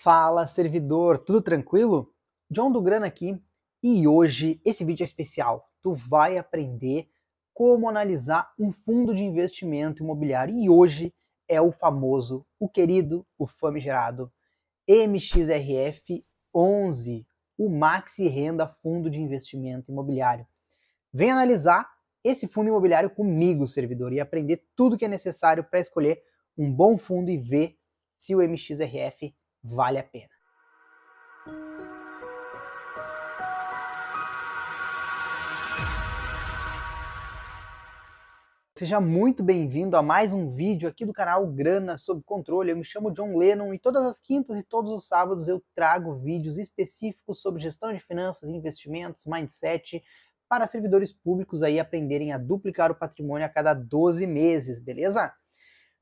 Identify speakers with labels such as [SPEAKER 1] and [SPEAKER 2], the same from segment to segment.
[SPEAKER 1] Fala, servidor, tudo tranquilo? John do Grana aqui, e hoje esse vídeo é especial. Tu vai aprender como analisar um fundo de investimento imobiliário, e hoje é o famoso, o querido, o famigerado MXRF 11, o Maxi Renda Fundo de Investimento Imobiliário. Vem analisar esse fundo imobiliário comigo, servidor, e aprender tudo que é necessário para escolher um bom fundo e ver se o MXRF vale a pena. Seja muito bem-vindo a mais um vídeo aqui do canal Grana Sob Controle. Eu me chamo John Lennon e todas as quintas e todos os sábados eu trago vídeos específicos sobre gestão de finanças, investimentos, mindset, para servidores públicos aí aprenderem a duplicar o patrimônio a cada 12 meses, beleza?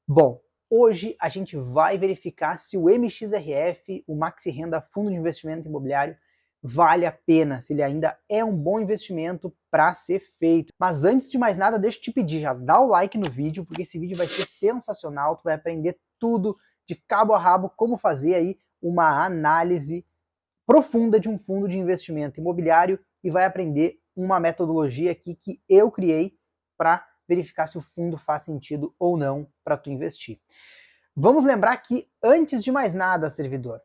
[SPEAKER 1] Bom, hoje a gente vai verificar se o MXRF, o Maxi Renda Fundo de Investimento Imobiliário, vale a pena, se ele ainda é um bom investimento para ser feito. Mas antes de mais nada, deixa eu te pedir, já dá o like no vídeo, porque esse vídeo vai ser sensacional, tu vai aprender tudo de cabo a rabo, como fazer aí uma análise profunda de um fundo de investimento imobiliário e vai aprender uma metodologia aqui que eu criei para verificar se o fundo faz sentido ou não para tu investir. Vamos lembrar que, antes de mais nada, servidor,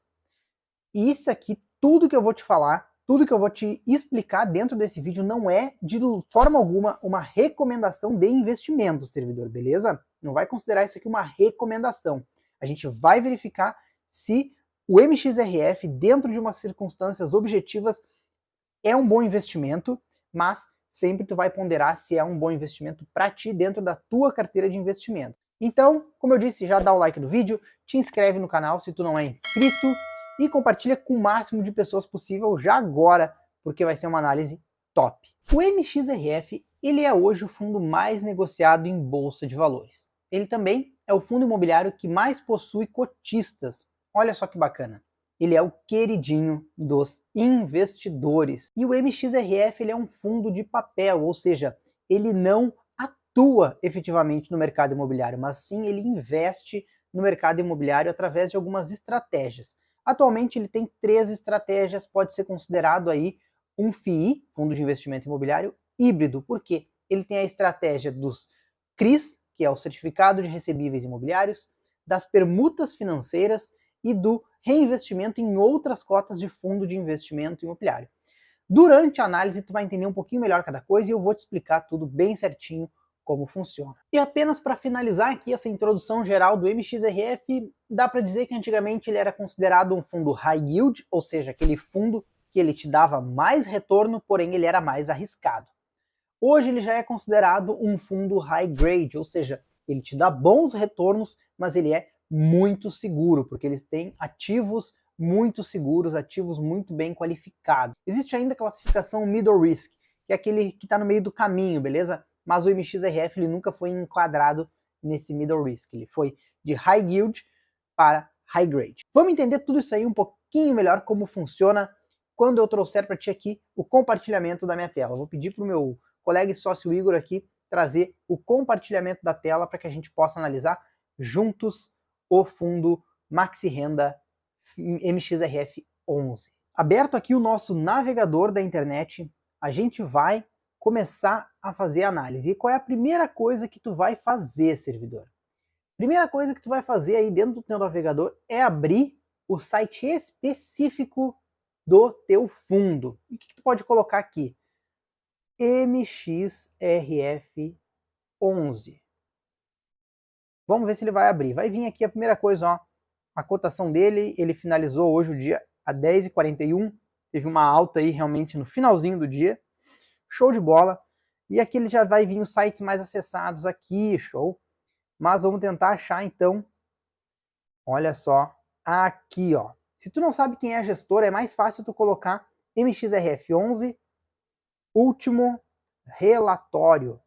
[SPEAKER 1] isso aqui, tudo que eu vou te falar, tudo que eu vou te explicar dentro desse vídeo não é, de forma alguma, uma recomendação de investimento, servidor, beleza? Não vai considerar isso aqui uma recomendação. A gente vai verificar se o MXRF, dentro de umas circunstâncias objetivas, é um bom investimento, mas sempre tu vai ponderar se é um bom investimento para ti dentro da tua carteira de investimento. Então, como eu disse, já dá o like no vídeo, te inscreve no canal se tu não é inscrito e compartilha com o máximo de pessoas possível já agora, porque vai ser uma análise top. O MXRF, ele é hoje o fundo mais negociado em bolsa de valores. Ele também é o fundo imobiliário que mais possui cotistas. Olha só que bacana. Ele é o queridinho dos investidores. E o MXRF, ele é um fundo de papel, ou seja, ele não atua efetivamente no mercado imobiliário, mas sim ele investe no mercado imobiliário através de algumas estratégias. Atualmente ele tem 3 estratégias, pode ser considerado aí um FII, Fundo de Investimento Imobiliário, híbrido, porque ele tem a estratégia dos CRIs, que é o Certificado de Recebíveis Imobiliários, das permutas financeiras e do reinvestimento em outras cotas de fundo de investimento imobiliário. Durante a análise tu vai entender um pouquinho melhor cada coisa e eu vou te explicar tudo bem certinho como funciona. E apenas para finalizar aqui essa introdução geral do MXRF, dá para dizer que antigamente ele era considerado um fundo high yield, ou seja, aquele fundo que ele te dava mais retorno, porém ele era mais arriscado. Hoje ele já é considerado um fundo high grade, ou seja, ele te dá bons retornos, mas ele é muito seguro, porque eles têm ativos muito seguros, ativos muito bem qualificados. Existe ainda a classificação middle risk, que é aquele que está no meio do caminho, beleza? Mas o MXRF ele nunca foi enquadrado nesse middle risk, ele foi de high yield para high grade. Vamos entender tudo isso aí um pouquinho melhor, como funciona, quando eu trouxer para ti aqui o compartilhamento da minha tela. Eu vou pedir para o meu colega e sócio Igor aqui trazer o compartilhamento da tela para que a gente possa analisar juntos o fundo Maxi Renda MXRF 11. Aberto aqui o nosso navegador da internet, a gente vai começar a fazer a análise. E qual é a primeira coisa que tu vai fazer, servidor? Primeira coisa que tu vai fazer aí dentro do teu navegador é abrir o site específico do teu fundo. E o que tu pode colocar aqui? MXRF 11. Vamos ver se ele vai abrir. Vai vir aqui a primeira coisa, ó, a cotação dele. Ele finalizou hoje o dia a 10h41. Teve uma alta aí realmente no finalzinho do dia. Show de bola. E aqui ele já vai vir os sites mais acessados aqui, show. Mas vamos tentar achar então. Olha só, aqui ó. Se tu não sabe quem é a gestora, é mais fácil tu colocar MXRF 11 último relatório.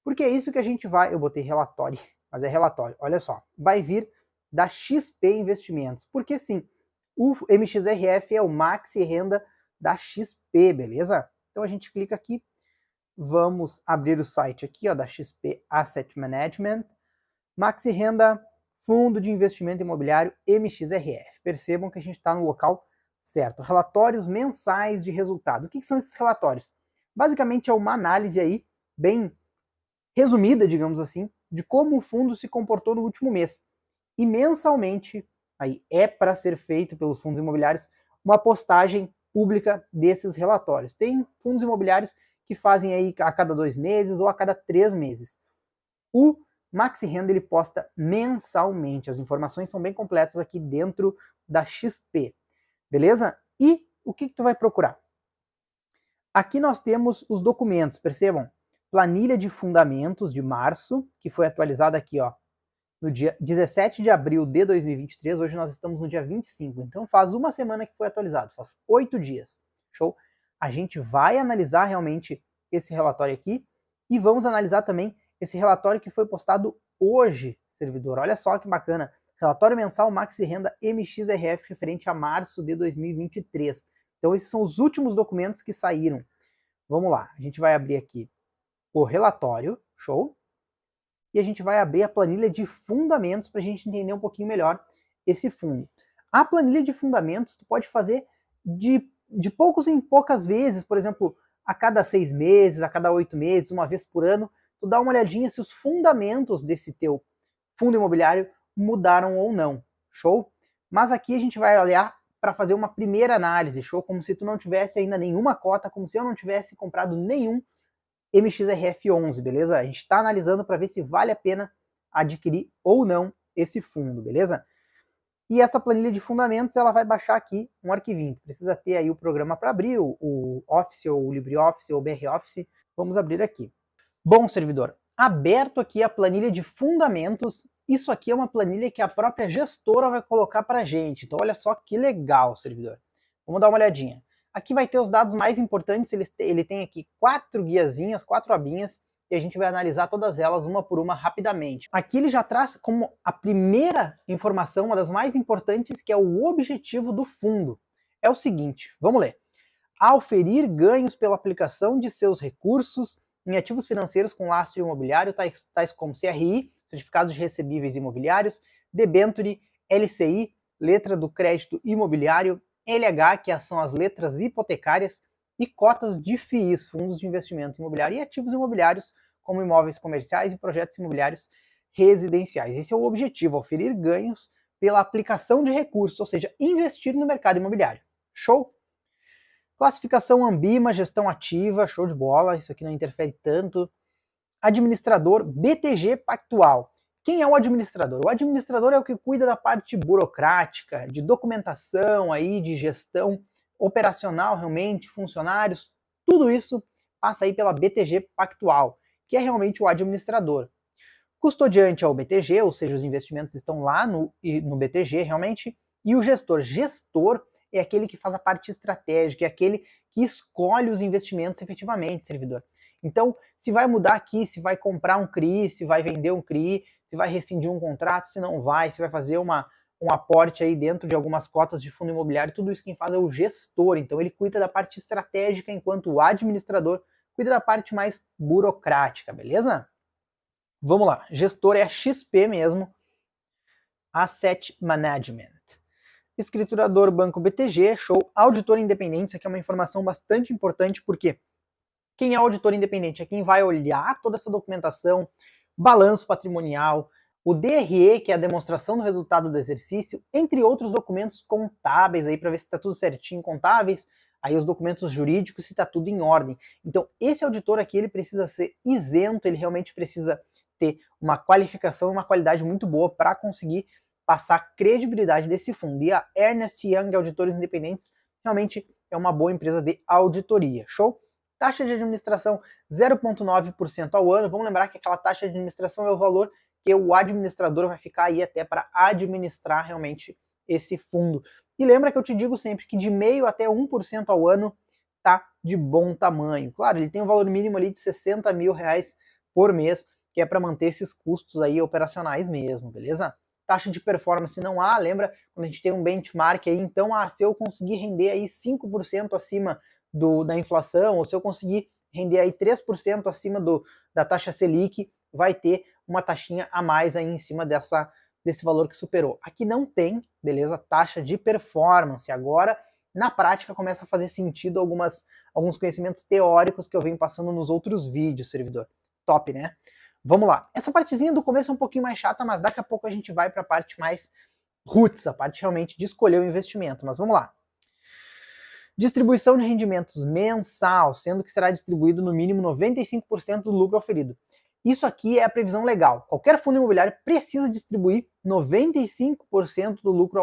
[SPEAKER 1] Porque é isso que a gente vai... Eu botei relatório, mas é relatório. Olha só, vai vir da XP Investimentos. Porque sim, o MXRF é o Maxi Renda da XP, beleza? Então a gente clica aqui. Vamos abrir o site aqui, ó, da XP Asset Management. Maxi Renda Fundo de Investimento Imobiliário MXRF. Percebam que a gente está no local certo. Relatórios mensais de resultado. O que são esses relatórios? Basicamente é uma análise aí bem resumida, digamos assim, de como o fundo se comportou no último mês. E mensalmente, aí é para ser feito pelos fundos imobiliários, uma postagem pública desses relatórios. Tem fundos imobiliários que fazem aí a cada 2 meses ou a cada 3 meses. O Maxi Renda ele posta mensalmente. As informações são bem completas aqui dentro da XP. Beleza? E o que tu vai procurar? Aqui nós temos os documentos, percebam? Planilha de fundamentos de março, que foi atualizada aqui, ó, no dia 17 de abril de 2023, hoje nós estamos no dia 25, então faz uma semana que foi atualizado, faz 8 dias, show? A gente vai analisar realmente esse relatório aqui e vamos analisar também esse relatório que foi postado hoje, servidor, olha só que bacana, relatório mensal Maxi Renda MXRF referente a março de 2023, então esses são os últimos documentos que saíram. Vamos lá, a gente vai abrir aqui o relatório, show? E a gente vai abrir a planilha de fundamentos para a gente entender um pouquinho melhor esse fundo. A planilha de fundamentos tu pode fazer de poucos em poucas vezes, por exemplo, a cada 6 meses, a cada 8 meses, uma vez por ano, tu dá uma olhadinha se os fundamentos desse teu fundo imobiliário mudaram ou não, show? Mas aqui a gente vai olhar para fazer uma primeira análise, show? Como se tu não tivesse ainda nenhuma cota, como se eu não tivesse comprado nenhum MXRF11, beleza? A gente está analisando para ver se vale a pena adquirir ou não esse fundo, beleza? E essa planilha de fundamentos, ela vai baixar aqui um arquivinho. Precisa ter aí o programa para abrir, o Office, ou o LibreOffice, ou o BR Office. Vamos abrir aqui. Bom, servidor, aberto aqui a planilha de fundamentos. Isso aqui é uma planilha que a própria gestora vai colocar para a gente. Então, olha só que legal, servidor. Vamos dar uma olhadinha. Aqui vai ter os dados mais importantes, ele tem aqui 4 guiazinhas, 4 abinhas, e a gente vai analisar todas elas uma por uma rapidamente. Aqui ele já traz como a primeira informação, uma das mais importantes, que é o objetivo do fundo. É o seguinte, vamos ler. Auferir ganhos pela aplicação de seus recursos em ativos financeiros com lastro imobiliário, tais como CRI, certificados de recebíveis imobiliários, debenture, LCI, letra do crédito imobiliário, LH, que são as letras hipotecárias, e cotas de FIIs, fundos de investimento imobiliário, e ativos imobiliários, como imóveis comerciais e projetos imobiliários residenciais. Esse é o objetivo, oferir ganhos pela aplicação de recursos, ou seja, investir no mercado imobiliário. Show? Classificação Ambima, gestão ativa, show de bola, isso aqui não interfere tanto. Administrador BTG Pactual. Quem é o administrador? O administrador é o que cuida da parte burocrática, de documentação, aí, de gestão operacional realmente, funcionários, tudo isso passa aí pela BTG Pactual, que é realmente o administrador. Custodiante é o BTG, ou seja, os investimentos estão lá no BTG realmente, e o gestor. Gestor é aquele que faz a parte estratégica, é aquele que escolhe os investimentos efetivamente, servidor. Então, se vai mudar aqui, se vai comprar um CRI, se vai vender um CRI, se vai rescindir um contrato, se não vai, se vai fazer um aporte aí dentro de algumas cotas de fundo imobiliário, tudo isso quem faz é o gestor. Então ele cuida da parte estratégica, enquanto o administrador cuida da parte mais burocrática, beleza? Vamos lá, gestor é a XP mesmo, Asset Management. Escriturador Banco BTG, show. Auditor independente, isso aqui é uma informação bastante importante, porque quem é auditor independente é quem vai olhar toda essa documentação, balanço patrimonial, o DRE, que é a demonstração do resultado do exercício, entre outros documentos contábeis aí para ver se está tudo certinho, contábeis, aí os documentos jurídicos, se está tudo em ordem. Então, esse auditor aqui, ele precisa ser isento, ele realmente precisa ter uma qualificação e uma qualidade muito boa para conseguir passar credibilidade desse fundo. E a Ernst Young Auditores Independentes realmente é uma boa empresa de auditoria. Show? Taxa de administração 0,9% ao ano. Vamos lembrar que aquela taxa de administração é o valor que o administrador vai ficar aí até para administrar realmente esse fundo. E lembra que eu te digo sempre que de 0,5% até 1% ao ano tá de bom tamanho. Claro, ele tem um valor mínimo ali de 60 mil reais por mês, que é para manter esses custos aí operacionais mesmo, beleza? Taxa de performance não há, lembra quando a gente tem um benchmark aí, então se eu conseguir render aí 5% acima da inflação, ou se eu conseguir render aí 3% acima da taxa Selic, vai ter uma taxinha a mais aí em cima desse valor que superou. Aqui não tem, beleza? Taxa de performance. Agora, na prática, começa a fazer sentido alguns conhecimentos teóricos que eu venho passando nos outros vídeos, servidor. Top, né? Vamos lá. Essa partezinha do começo é um pouquinho mais chata, mas daqui a pouco a gente vai para a parte mais roots, a parte realmente de escolher o investimento. Mas vamos lá. Distribuição de rendimentos mensal, sendo que será distribuído no mínimo 95% do lucro auferido. Isso aqui é a previsão legal. Qualquer fundo imobiliário precisa distribuir 95% do lucro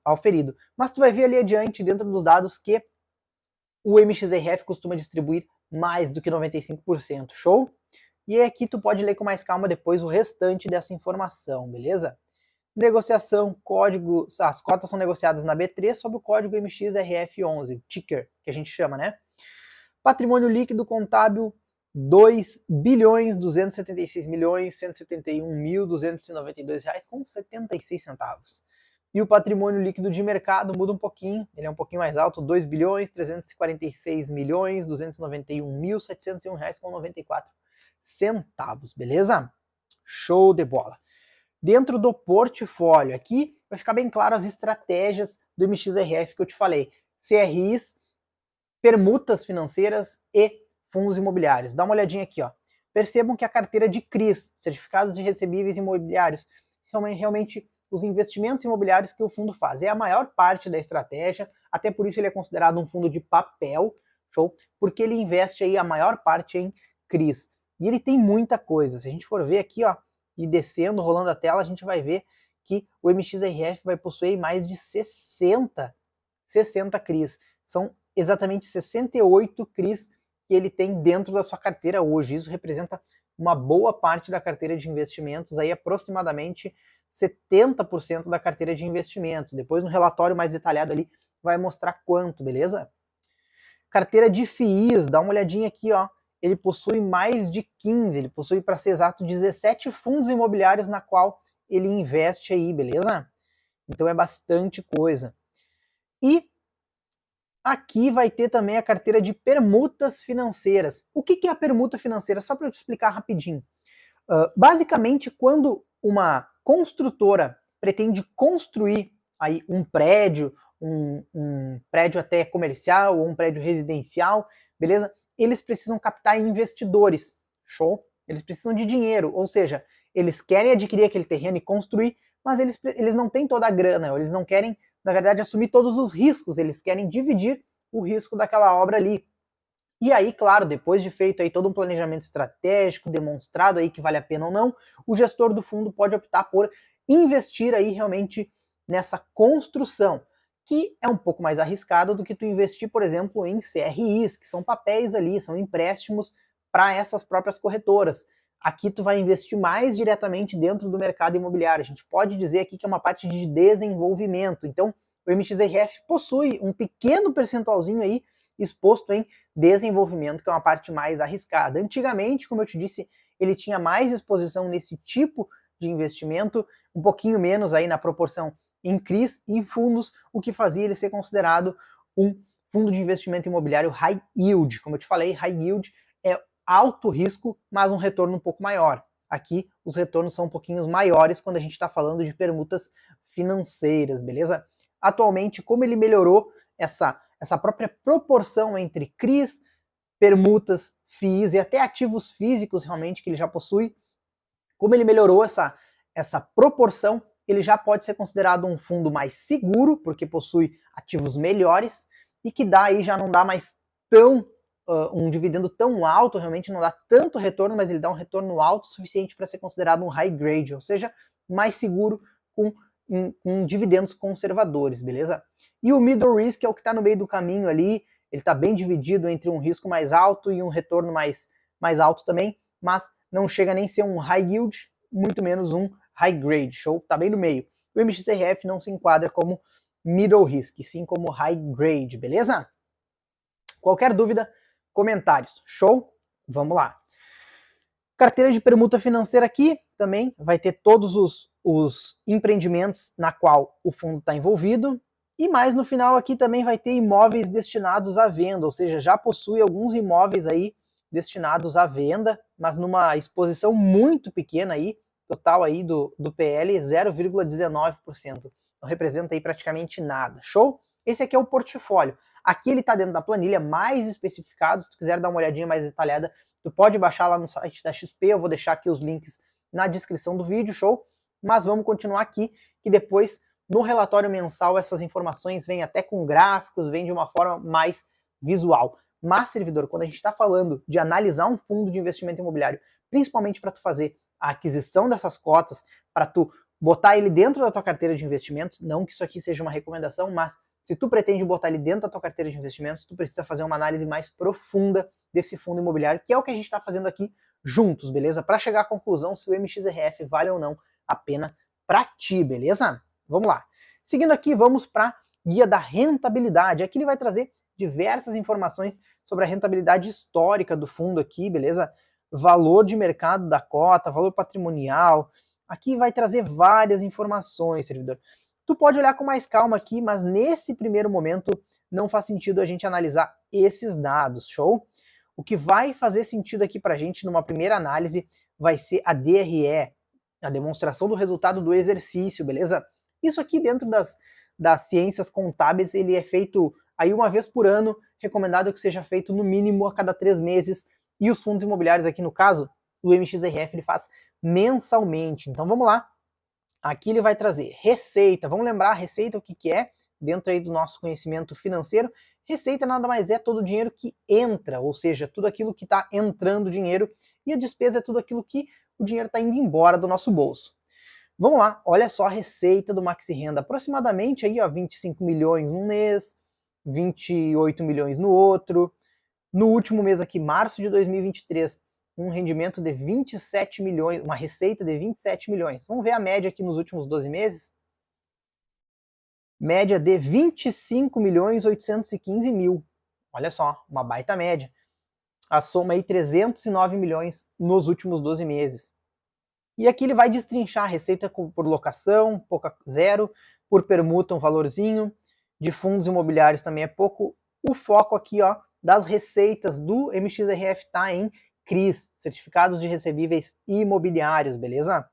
[SPEAKER 1] auferido. Mas tu vai ver ali adiante, dentro dos dados, que o MXRF costuma distribuir mais do que 95%. Show? E aqui tu pode ler com mais calma depois o restante dessa informação, beleza? Negociação, código, as cotas são negociadas na B3 sob o código MXRF11, ticker, que a gente chama, né? Patrimônio líquido contábil, 2.276.171.292 reais com 76 centavos. E o patrimônio líquido de mercado muda um pouquinho, ele é um pouquinho mais alto, 2.346.291.701 reais com 94 centavos, beleza? Show de bola! Dentro do portfólio, aqui vai ficar bem claro as estratégias do MXRF que eu te falei. CRIs, permutas financeiras e fundos imobiliários. Dá uma olhadinha aqui, ó. Percebam que a carteira de CRIs, certificados de recebíveis imobiliários, realmente os investimentos imobiliários que o fundo faz. É a maior parte da estratégia, até por isso ele é considerado um fundo de papel, show? Porque ele investe aí a maior parte em CRIs. E ele tem muita coisa. Se a gente for ver aqui, ó, e descendo, rolando a tela, a gente vai ver que o MXRF vai possuir mais de 60 CRIs. São exatamente 68 CRIs que ele tem dentro da sua carteira hoje. Isso representa uma boa parte da carteira de investimentos, aí aproximadamente 70% da carteira de investimentos. Depois no relatório mais detalhado ali vai mostrar quanto, beleza? Carteira de FIIs, dá uma olhadinha aqui, ó. Ele possui mais de 15, ele possui, para ser exato, 17 fundos imobiliários na qual ele investe aí, beleza? Então é bastante coisa. E aqui vai ter também a carteira de permutas financeiras. O que é a permuta financeira? Só para eu te explicar rapidinho. Basicamente, quando uma construtora pretende construir aí um prédio até comercial ou um prédio residencial, beleza? Eles precisam captar investidores, show? Eles precisam de dinheiro, ou seja, eles querem adquirir aquele terreno e construir, mas eles não têm toda a grana, eles não querem, na verdade, assumir todos os riscos, eles querem dividir o risco daquela obra ali. E aí, claro, depois de feito aí todo um planejamento estratégico, demonstrado aí que vale a pena ou não, o gestor do fundo pode optar por investir aí realmente nessa construção, que é um pouco mais arriscado do que tu investir, por exemplo, em CRIs, que são papéis ali, são empréstimos para essas próprias corretoras. Aqui tu vai investir mais diretamente dentro do mercado imobiliário. A gente pode dizer aqui que é uma parte de desenvolvimento. Então, o MXRF possui um pequeno percentualzinho aí exposto em desenvolvimento, que é uma parte mais arriscada. Antigamente, como eu te disse, ele tinha mais exposição nesse tipo de investimento, um pouquinho menos aí na proporção em CRIs e em fundos, o que fazia ele ser considerado um fundo de investimento imobiliário high yield. Como eu te falei, high yield é alto risco, mas um retorno um pouco maior. Aqui os retornos são um pouquinho maiores quando a gente está falando de permutas financeiras, beleza? Atualmente, como ele melhorou essa própria proporção entre CRIs, permutas, FIIs e até ativos físicos realmente que ele já possui, como ele melhorou essa proporção, ele já pode ser considerado um fundo mais seguro, porque possui ativos melhores, e que já não dá mais um dividendo tão alto, realmente não dá tanto retorno, mas ele dá um retorno alto o suficiente para ser considerado um high grade, ou seja, mais seguro com dividendos conservadores, beleza? E o middle risk é o que está no meio do caminho ali, ele está bem dividido entre um risco mais alto e um retorno mais alto também, mas não chega nem a ser um high yield, muito menos um high grade, show? Tá bem no meio. O MXRF não se enquadra como middle risk, sim como high grade, beleza? Qualquer dúvida, comentários, show? Vamos lá. Carteira de permuta financeira aqui também vai ter todos os empreendimentos na qual o fundo está envolvido, e mais no final aqui também vai ter imóveis destinados à venda, ou seja, já possui alguns imóveis aí destinados à venda, mas numa exposição muito pequena aí, total aí do PL 0,19%. Não representa aí praticamente nada. Show? Esse aqui é o portfólio. Aqui ele está dentro da planilha mais especificado. Se tu quiser dar uma olhadinha mais detalhada, tu pode baixar lá no site da XP. Eu vou deixar aqui os links na descrição do vídeo, show? Mas vamos continuar aqui, que depois no relatório mensal essas informações vêm até com gráficos, vêm de uma forma mais visual. Mas, servidor, quando a gente está falando de analisar um fundo de investimento imobiliário, principalmente para tu fazer a aquisição dessas cotas, para tu botar ele dentro da tua carteira de investimentos, não que isso aqui seja uma recomendação, mas se tu pretende botar ele dentro da tua carteira de investimentos, tu precisa fazer uma análise mais profunda desse fundo imobiliário, que é o que a gente está fazendo aqui juntos, beleza? Para chegar à conclusão se o MXRF vale ou não a pena para ti, beleza? Vamos lá. Seguindo aqui, vamos para guia da rentabilidade. Aqui ele vai trazer diversas informações sobre a rentabilidade histórica do fundo aqui, beleza? Valor de mercado da cota, valor patrimonial. Aqui vai trazer várias informações, servidor. Tu pode olhar com mais calma aqui, mas nesse primeiro momento não faz sentido a gente analisar esses dados, show? O que vai fazer sentido aqui pra gente numa primeira análise vai ser a DRE, a demonstração do resultado do exercício, beleza? Isso aqui dentro das ciências contábeis, ele é feito aí uma vez por ano, recomendado que seja feito no mínimo a cada 3 meses, e os fundos imobiliários aqui no caso, o MXRF ele faz mensalmente. Então vamos lá, aqui ele vai trazer receita, vamos lembrar a receita o que é, dentro aí do nosso conhecimento financeiro. Receita nada mais é todo o dinheiro que entra, ou seja, tudo aquilo que está entrando dinheiro, e a despesa é tudo aquilo que o dinheiro está indo embora do nosso bolso. Vamos lá, olha só a receita do Maxi Renda, aproximadamente aí, ó, 25 milhões num mês, 28 milhões no outro. No último mês aqui, março de 2023, um rendimento de 27 milhões, uma receita de 27 milhões. Vamos ver a média aqui nos últimos 12 meses. Média de 25 milhões 815 mil. Olha só, uma baita média. A soma aí 309 milhões nos últimos 12 meses. E aqui ele vai destrinchar a receita por locação, pouca zero, por permuta um valorzinho, de fundos imobiliários também é pouco. O foco aqui, ó, das receitas do MXRF tá em CRIs, Certificados de Recebíveis Imobiliários, beleza?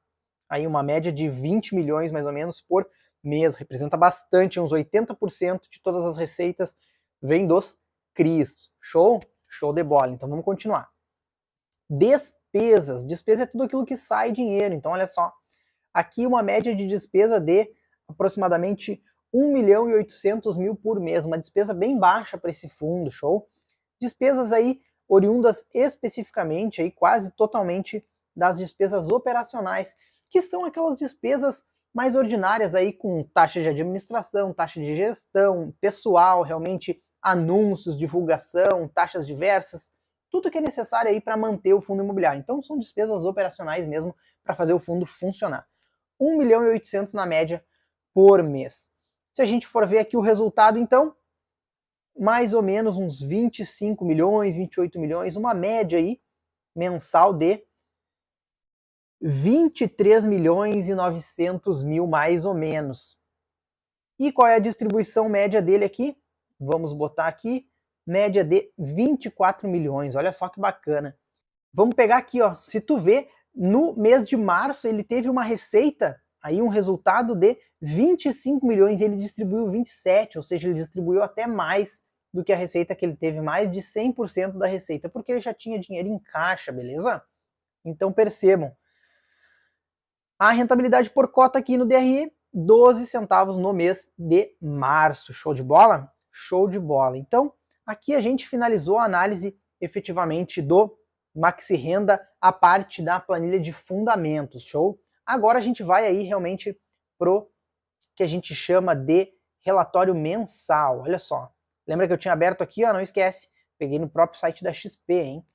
[SPEAKER 1] Aí uma média de 20 milhões mais ou menos por mês, representa bastante, uns 80% de todas as receitas vem dos CRIs. Show? Show de bola. Então vamos continuar. Despesa é tudo aquilo que sai dinheiro. Então olha só, aqui uma média de despesa de aproximadamente 1 milhão e 800 mil por mês, uma despesa bem baixa para esse fundo, show? Despesas aí oriundas especificamente, aí quase totalmente das despesas operacionais, que são aquelas despesas mais ordinárias aí com taxa de administração, taxa de gestão, pessoal, realmente anúncios, divulgação, taxas diversas, tudo que é necessário aí para manter o fundo imobiliário. Então são despesas operacionais mesmo para fazer o fundo funcionar. 1 milhão e 800 na média por mês. Se a gente for ver aqui o resultado, então, mais ou menos uns 25 milhões, 28 milhões, uma média aí mensal de 23 milhões e 900 mil mais ou menos. E qual é a distribuição média dele aqui? Vamos botar aqui, média de 24 milhões, olha só que bacana. Vamos pegar aqui, ó, se tu vê, no mês de março ele teve uma receita, aí um resultado de 25 milhões e ele distribuiu 27, ou seja, ele distribuiu até mais do que a receita que ele teve, mais de 100% da receita, porque ele já tinha dinheiro em caixa, beleza? Então percebam, a rentabilidade por cota aqui no DRE, 12 centavos no mês de março, show de bola? Show de bola. Então, aqui a gente finalizou a análise efetivamente do Maxi Renda, a parte da planilha de fundamentos, show? Agora a gente vai aí realmente pro que a gente chama de relatório mensal, olha só. Lembra que eu tinha aberto aqui, ó, não esquece, peguei no próprio site da XP, hein?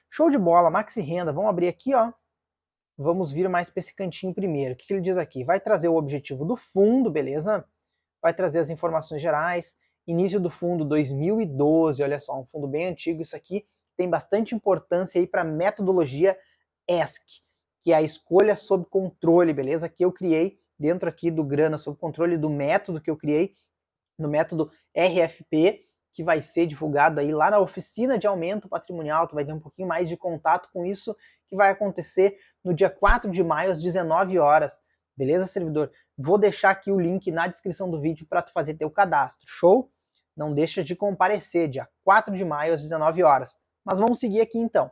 [SPEAKER 1] Show de bola, Maxi Renda, vamos abrir aqui, ó. Vamos vir mais para esse cantinho primeiro. O que ele diz aqui? Vai trazer o objetivo do fundo, beleza? Vai trazer as informações gerais. Início do fundo 2012, olha só, um fundo bem antigo. Isso aqui tem bastante importância aí para a metodologia ESC, que é a escolha sob controle, beleza? Que eu criei dentro aqui do Grana sob controle, do método que eu criei, no método RFP, que vai ser divulgado aí lá na oficina de aumento patrimonial. Tu vai ter um pouquinho mais de contato com isso, que vai acontecer no dia 4 de maio às 19 horas. Beleza, servidor? Vou deixar aqui o link na descrição do vídeo para tu fazer teu cadastro. Show? Não deixa de comparecer, dia 4 de maio às 19 horas. Mas vamos seguir aqui então.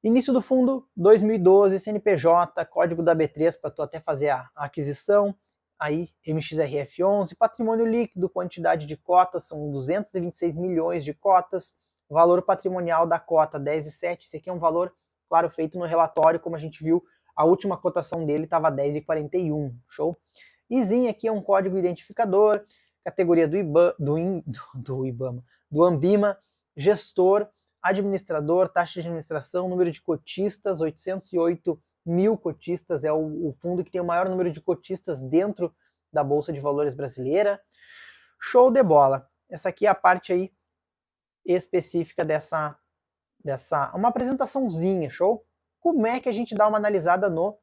[SPEAKER 1] Início do fundo 2012, CNPJ, código da B3 para tu até fazer a aquisição. Aí MXRF11, patrimônio líquido, quantidade de cotas, são 226 milhões de cotas, valor patrimonial da cota 10,7, esse aqui é um valor, claro, feito no relatório, como a gente viu, a última cotação dele estava 10,41, show? ISIN aqui é um código identificador, categoria do Ambima, gestor, administrador, taxa de administração, número de cotistas, 808 mil cotistas, é o fundo que tem o maior número de cotistas dentro da Bolsa de Valores brasileira. Show de bola! Essa aqui é a parte aí específica dessa uma apresentaçãozinha, show? Como é que a gente dá uma analisada no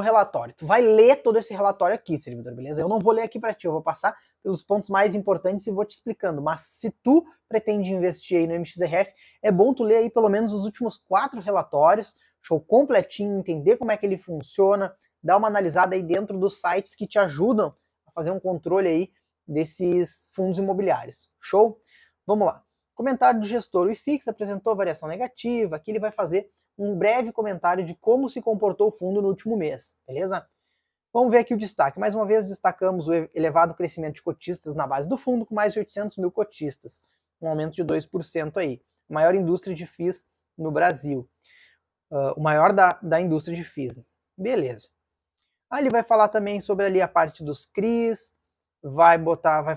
[SPEAKER 1] relatório? Tu vai ler todo esse relatório aqui, servidor, beleza? Eu não vou ler aqui para ti, eu vou passar pelos pontos mais importantes e vou te explicando. Mas se tu pretende investir aí no MXRF, é bom tu ler aí pelo menos os últimos 4 relatórios, show, completinho, entender como é que ele funciona, dar uma analisada aí dentro dos sites que te ajudam a fazer um controle aí desses fundos imobiliários. Show? Vamos lá. Comentário do gestor. O IFIX apresentou variação negativa. Aqui ele vai fazer um breve comentário de como se comportou o fundo no último mês, beleza? Vamos ver aqui o destaque. Mais uma vez destacamos o elevado crescimento de cotistas na base do fundo, com mais de 800 mil cotistas, um aumento de 2% aí. Maior indústria de FIIs no Brasil. O maior da indústria de FIIs. Beleza. Aí ele vai falar também sobre ali a parte dos CRIs, vai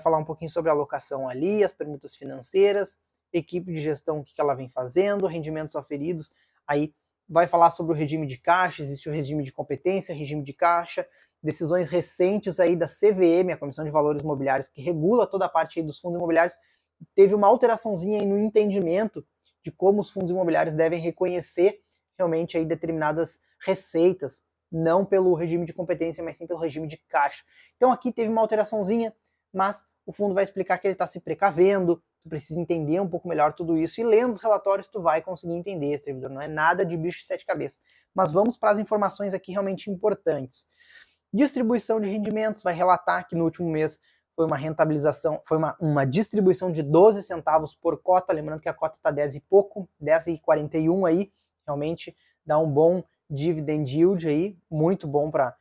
[SPEAKER 1] falar um pouquinho sobre a alocação ali, as permutas financeiras, equipe de gestão, o que ela vem fazendo, rendimentos aferidos, aí vai falar sobre o regime de caixa, existe o regime de competência, regime de caixa, decisões recentes aí da CVM, a Comissão de Valores Imobiliários, que regula toda a parte aí dos fundos imobiliários, teve uma alteraçãozinha aí no entendimento de como os fundos imobiliários devem reconhecer realmente aí determinadas receitas, não pelo regime de competência, mas sim pelo regime de caixa. Então aqui teve uma alteraçãozinha, mas o fundo vai explicar que ele está se precavendo, tu precisa entender um pouco melhor tudo isso, e lendo os relatórios tu vai conseguir entender, servidor, não é nada de bicho de 7 cabeças. Mas vamos para as informações aqui realmente importantes. Distribuição de rendimentos, vai relatar que no último mês foi uma rentabilização, foi uma distribuição de 12 centavos por cota, lembrando que a cota está 10 e pouco, 10,41 aí, realmente dá um bom dividend yield aí, muito bom para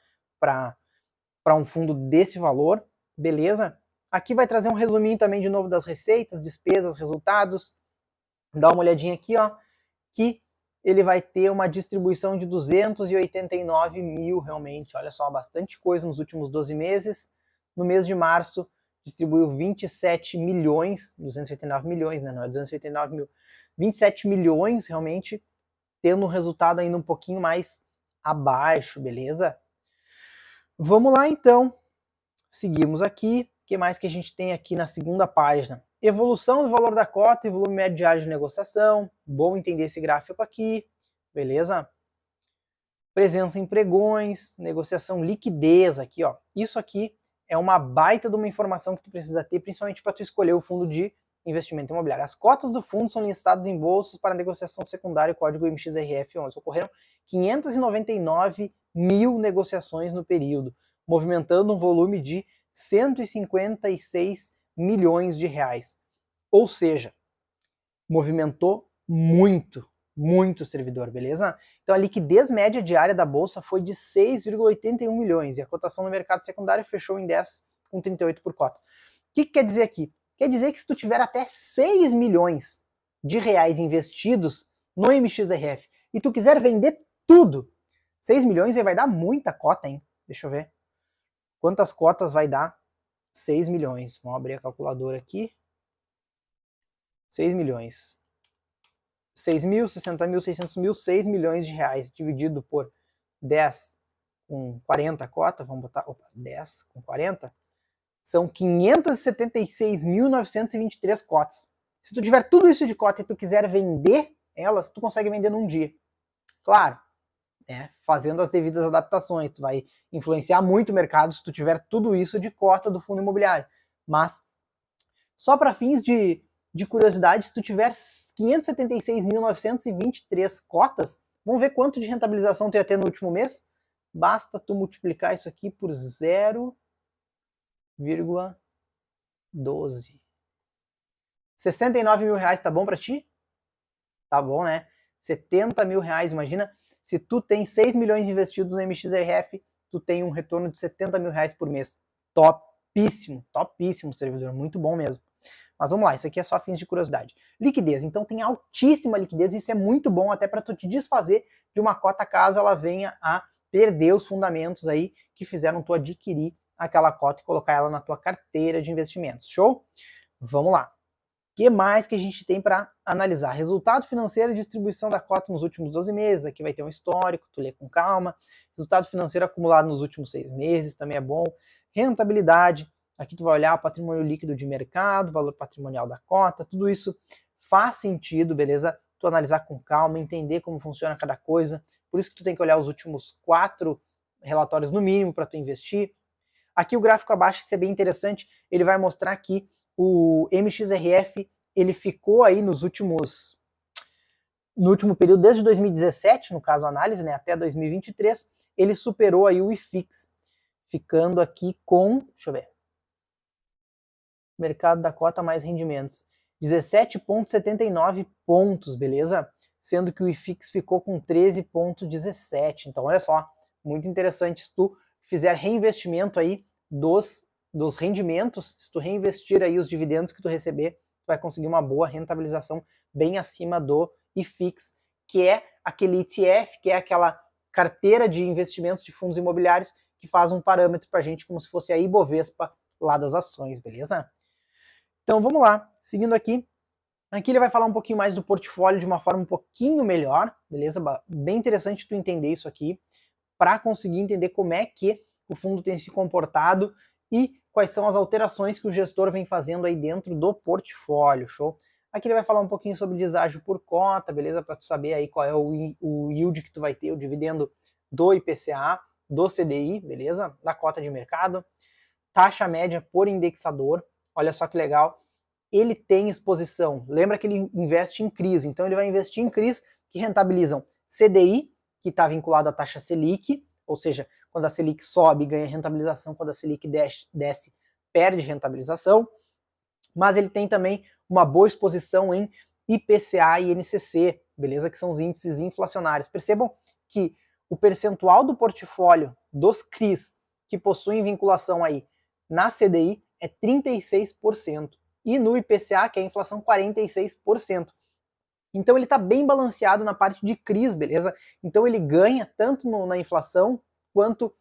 [SPEAKER 1] um fundo desse valor, beleza? Aqui vai trazer um resuminho também de novo das receitas, despesas, resultados. Dá uma olhadinha aqui, ó, que ele vai ter uma distribuição de 289 mil realmente, olha só, bastante coisa nos últimos 12 meses. No mês de março, distribuiu 27 milhões, 289 milhões, né, não é 289 mil, 27 milhões realmente, tendo um resultado ainda um pouquinho mais abaixo, beleza? Vamos lá então, seguimos aqui. O que mais que a gente tem aqui na segunda página? Evolução do valor da cota e volume médio diário de negociação. Bom entender esse gráfico aqui, beleza? Presença em pregões, negociação, liquidez aqui, ó. Isso aqui é uma baita de uma informação que tu precisa ter, principalmente para tu escolher o fundo de investimento imobiliário. As cotas do fundo são listadas em bolsas para negociação secundária, código MXRF11. Ocorreram 599 mil negociações no período, movimentando um volume de 156 milhões de reais. Ou seja, movimentou muito servidor, beleza? Então a liquidez média diária da bolsa foi de 6,81 milhões e a cotação no mercado secundário fechou em 10,38 por cota. O que quer dizer aqui? Quer dizer que se tu tiver até 6 milhões de reais investidos no MXRF e tu quiser vender tudo, 6 milhões aí vai dar muita cota, hein? Deixa eu ver. Quantas cotas vai dar? 6 milhões. Vamos abrir a calculadora aqui. 6 milhões. 6 mil, 60 mil, 600 mil, 6 milhões de reais dividido por 10 com 40 cotas, vamos botar, 10 com 40, são 576.923 cotas. Se tu tiver tudo isso de cota e tu quiser vender elas, tu consegue vender num dia. Claro, né, fazendo as devidas adaptações, tu vai influenciar muito o mercado se tu tiver tudo isso de cota do fundo imobiliário. Mas, só para fins de de curiosidade, se tu tiver 576.923 cotas, vamos ver quanto de rentabilização tu ia ter no último mês? Basta tu multiplicar isso aqui por 0,12. 69 mil reais tá bom para ti? Tá bom, né? 70 mil reais, imagina, se tu tem 6 milhões investidos no MXRF, tu tem um retorno de 70 mil reais por mês. Topíssimo, topíssimo servidor, muito bom mesmo. Mas vamos lá, isso aqui é só fins de curiosidade. Liquidez, então tem altíssima liquidez, isso é muito bom até para tu te desfazer de uma cota caso ela venha a perder os fundamentos aí que fizeram tu adquirir aquela cota e colocar ela na tua carteira de investimentos. Show? Vamos lá. O que mais que a gente tem para analisar? Resultado financeiro e distribuição da cota nos últimos 12 meses. Aqui vai ter um histórico, tu lê com calma. Resultado financeiro acumulado nos últimos 6 meses, também é bom. Rentabilidade. Aqui tu vai olhar o patrimônio líquido de mercado, valor patrimonial da cota, tudo isso faz sentido, beleza? Tu analisar com calma, entender como funciona cada coisa. Por isso que tu tem que olhar os últimos 4 relatórios no mínimo para tu investir. Aqui o gráfico abaixo, que é bem interessante, ele vai mostrar que o MXRF ele ficou aí no último período, desde 2017, no caso a análise, né, até 2023, ele superou aí o IFIX, ficando aqui com, deixa eu ver, mercado da cota mais rendimentos, 17,79 pontos, beleza? Sendo que o IFIX ficou com 13,17. Então, olha só, muito interessante. Se tu fizer reinvestimento aí dos rendimentos, se tu reinvestir aí os dividendos que tu receber, tu vai conseguir uma boa rentabilização bem acima do IFIX, que é aquele ETF, que é aquela carteira de investimentos de fundos imobiliários que faz um parâmetro para a gente como se fosse a Ibovespa lá das ações, beleza? Então vamos lá, seguindo aqui. Aqui ele vai falar um pouquinho mais do portfólio de uma forma um pouquinho melhor, beleza? Bem interessante tu entender isso aqui, para conseguir entender como é que o fundo tem se comportado e quais são as alterações que o gestor vem fazendo aí dentro do portfólio, show? Aqui ele vai falar um pouquinho sobre deságio por cota, beleza? Para tu saber aí qual é o yield que tu vai ter, o dividendo do IPCA, do CDI, beleza? Da cota de mercado. Taxa média por indexador, olha só que legal. Ele tem exposição, lembra que ele investe em CRIs, então ele vai investir em CRIs que rentabilizam CDI, que está vinculado à taxa Selic, ou seja, quando a Selic sobe, ganha rentabilização, quando a Selic desce, perde rentabilização, mas ele tem também uma boa exposição em IPCA e INCC, beleza? Que são os índices inflacionários. Percebam que o percentual do portfólio dos CRIs que possuem vinculação aí na CDI é 36%, e no IPCA, que é a inflação, 46%. Então ele está bem balanceado na parte de CRIs, beleza? Então ele ganha tanto na inflação quanto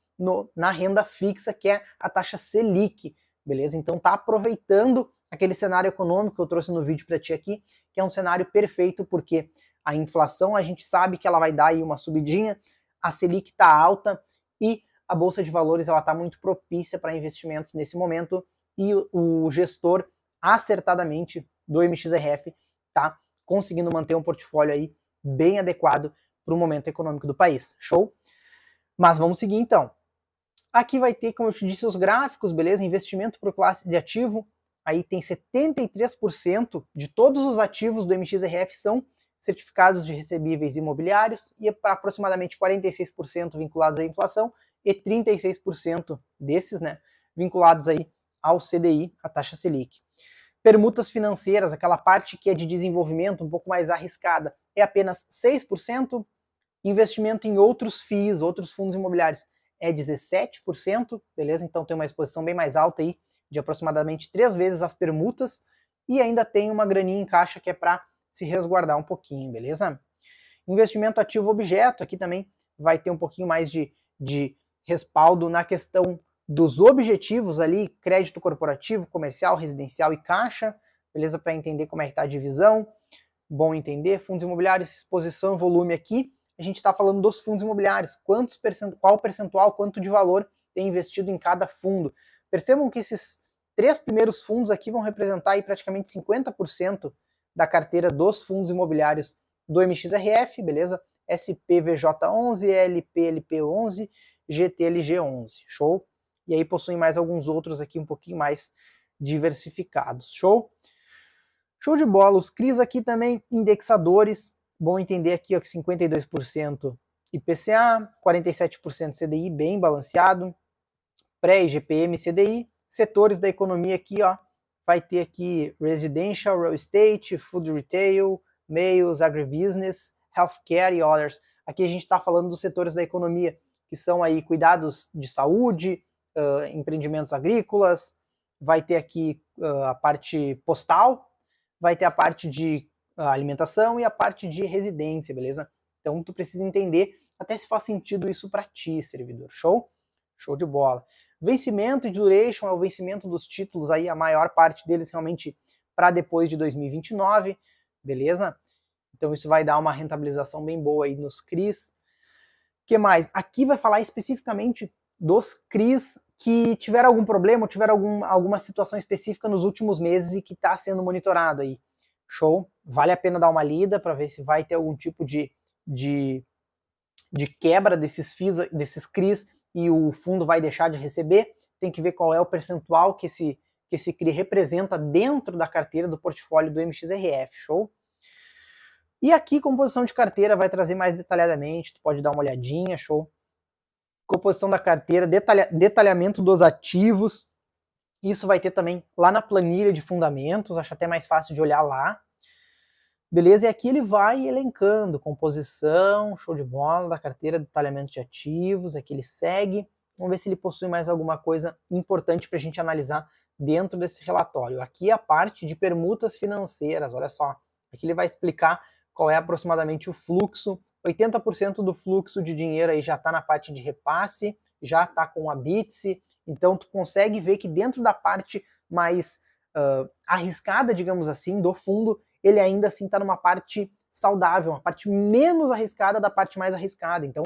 [SPEAKER 1] na renda fixa, que é a taxa Selic, beleza? Então tá aproveitando aquele cenário econômico que eu trouxe no vídeo para ti aqui, que é um cenário perfeito, porque a inflação a gente sabe que ela vai dar aí uma subidinha, a Selic está alta e a Bolsa de Valores ela está muito propícia para investimentos nesse momento, e o gestor acertadamente do MXRF tá conseguindo manter um portfólio aí bem adequado para o momento econômico do país. Show? Mas vamos seguir então. Aqui vai ter, como eu te disse, os gráficos, beleza? Investimento por classe de ativo. Aí tem 73% de todos os ativos do MXRF são certificados de recebíveis imobiliários e para aproximadamente 46% vinculados à inflação e 36% desses, né, vinculados aí ao CDI, a taxa Selic. Permutas financeiras, aquela parte que é de desenvolvimento um pouco mais arriscada, é apenas 6%. Investimento em outros FIIs, outros fundos imobiliários, é 17%, beleza? Então tem uma exposição bem mais alta aí, de aproximadamente 3 vezes as permutas, e ainda tem uma graninha em caixa que é para se resguardar um pouquinho, beleza? Investimento ativo objeto, aqui também vai ter um pouquinho mais de respaldo na questão dos objetivos ali, crédito corporativo, comercial, residencial e caixa, beleza? Para entender como é que está a divisão, bom entender. Fundos imobiliários, exposição e volume aqui, a gente está falando dos fundos imobiliários, qual percentual, quanto de valor tem investido em cada fundo. Percebam que esses 3 primeiros fundos aqui vão representar aí praticamente 50% da carteira dos fundos imobiliários do MXRF, beleza? SPVJ11, LPLP11, GTLG11, show? E aí possuem mais alguns outros aqui um pouquinho mais diversificados, show? Show de bola. Os CRIs aqui também, indexadores. Bom entender aqui ó, que 52% IPCA, 47% CDI, bem balanceado. Pré-IGPM, CDI. Setores da economia aqui, ó, vai ter aqui residential, real estate, food retail, mails, agribusiness, healthcare e others. Aqui a gente está falando dos setores da economia, que são aí cuidados de saúde, empreendimentos agrícolas, vai ter aqui a parte postal, vai ter a parte de alimentação e a parte de residência, beleza? Então tu precisa entender até se faz sentido isso para ti, servidor. Show? Show de bola. Vencimento e duration é o vencimento dos títulos aí, a maior parte deles realmente para depois de 2029, beleza? Então isso vai dar uma rentabilização bem boa aí nos CRIs. O que mais? Aqui vai falar especificamente dos CRIs que tiveram algum problema, ou tiveram alguma situação específica nos últimos meses e que está sendo monitorado aí. Show? Vale a pena dar uma lida para ver se vai ter algum tipo de quebra desses FIIs, desses CRIs, e o fundo vai deixar de receber. Tem que ver qual é o percentual que esse CRI representa dentro da carteira do portfólio do MXRF, show? E aqui, composição de carteira, vai trazer mais detalhadamente, tu pode dar uma olhadinha, show? Composição da carteira, detalhamento dos ativos, isso vai ter também lá na planilha de fundamentos, acho até mais fácil de olhar lá. Beleza? E aqui ele vai elencando composição, show de bola, da carteira, detalhamento de ativos, aqui ele segue. Vamos ver se ele possui mais alguma coisa importante para a gente analisar dentro desse relatório. Aqui é a parte de permutas financeiras, olha só. Aqui ele vai explicar qual é aproximadamente o fluxo. 80% do fluxo de dinheiro aí já está na parte de repasse, já está com a BITSE, então tu consegue ver que dentro da parte mais arriscada, digamos assim, do fundo, ele ainda assim está numa parte saudável, uma parte menos arriscada da parte mais arriscada. Então,